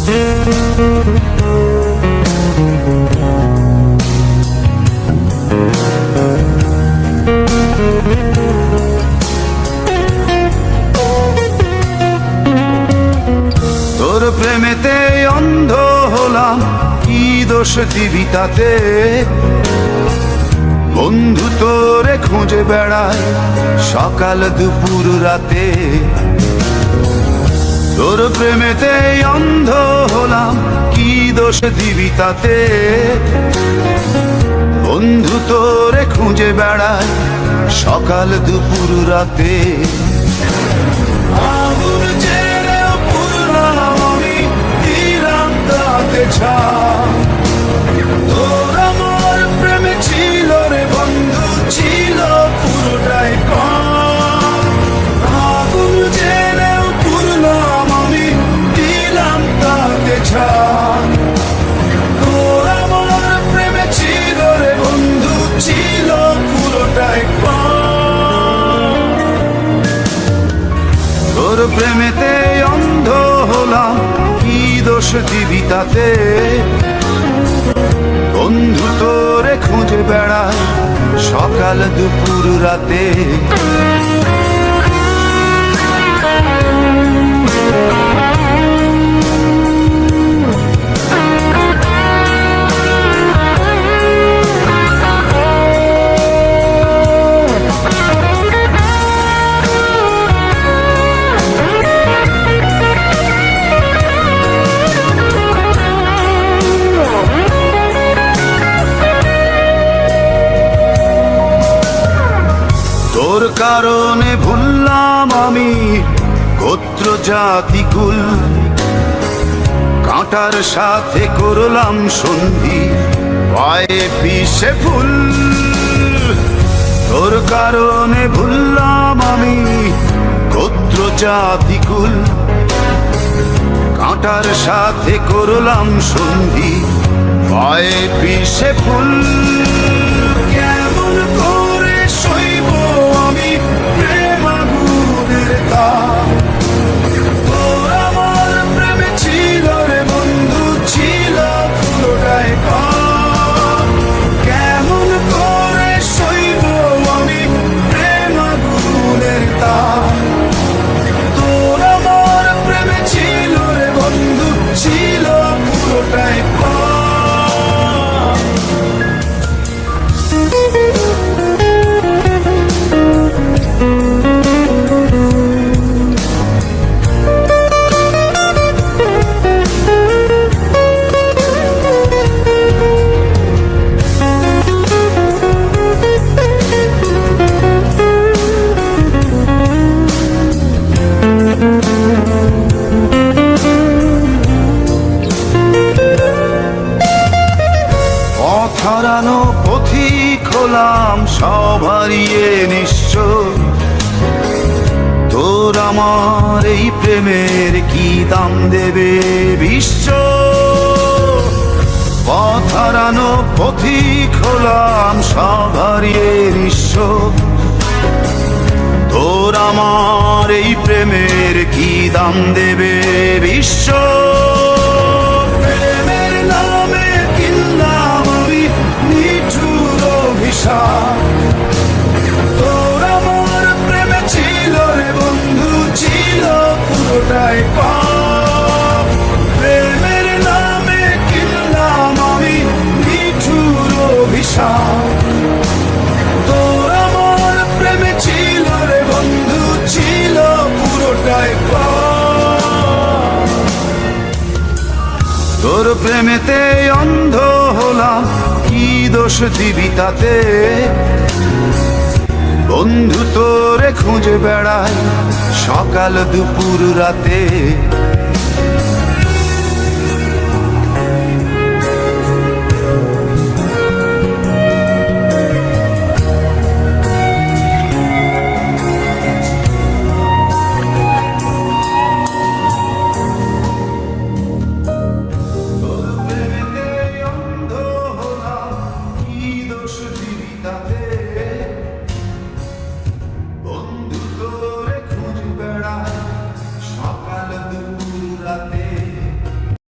তোর প্রেমেতে অন্ধ হলাম, কি দোষ দিবি তাতে? বন্ধু তোরে খুঁজে বেড়ায় সকাল দুপুর রাতে। তোর প্রেমেতে অন্ধ হলাম, কি দোষ দিবি তাতে? বন্ধু তোরে খুঁজে বেড়ায় সকাল দুপুর রাতে। আগুন জেলেও পুরলাম আমি, দিলাম তাতে ছাপ। তোর আমার প্রেমে ছিল রে বন্ধু, ছিল পুরোটাই কম। আগুন জেলেও পুরলাম আমি, দিলাম তাতে ছাপ। তোর আমার প্রেমে ছিল রে বন্ধু, ছিল পুরোটাই কম। তোর প্রেমেতে অন্ধ হলাম, কি দোষ দিবি তাতে? বন্ধু তোরে খুঁজে বেড়ায় সকাল দুপুর রাতে। তোর কারণে ভুললাম আমি গোত্র জাতি কুল, কাঁটার সাথে করলাম সন্ধি, পায়ে পিষে ফুল। তোর কারণে ভুললাম আমি গোত্র জাতি কুল, কাঁটার সাথে করলাম সন্ধি, পায়ে পিষে ফুল। কেমন করে সইব আমি প্রেম আগুনের তাপ? তোর আমার প্রেমে ছিল রে বন্ধু, ছিল পুরোটাই পাপ। কেমন করে সইব আমি প্রেম আগুনের তাপ? তোর আমার প্রেমে ছিল রে বন্ধু, ছিল পুরোটাই পাপ। হারানো পথিক হলাম সব হারিয়ে নিঃস্ব। তোর আমার এই প্রেমের কি দাম দেবে বিশ্ব? পথ হারানো পথিক হলাম সব হারিয়ে নিঃস্ব। তোর আমার এই প্রেমের কি দাম দেবে বিশ্ব? প্রেমের নামে কিনলাম আমি নিঠুর অভিশাপ। তোর আমার প্রেমে ছিল রে বন্ধু, ছিল পুরোটাই পাপ। প্রেমের নামে কিনলাম আমি নিঠুর অভিশাপ। তোর আমার প্রেমে ছিল রে বন্ধু, ছিল পুরোটাই পাপ। তোর প্রেমেতে অন্ধ হলাম, কি দোষ দিবি তাতে? বন্ধু তোরে খুঁজে বেড়ায় সকাল দুপুর রাতে।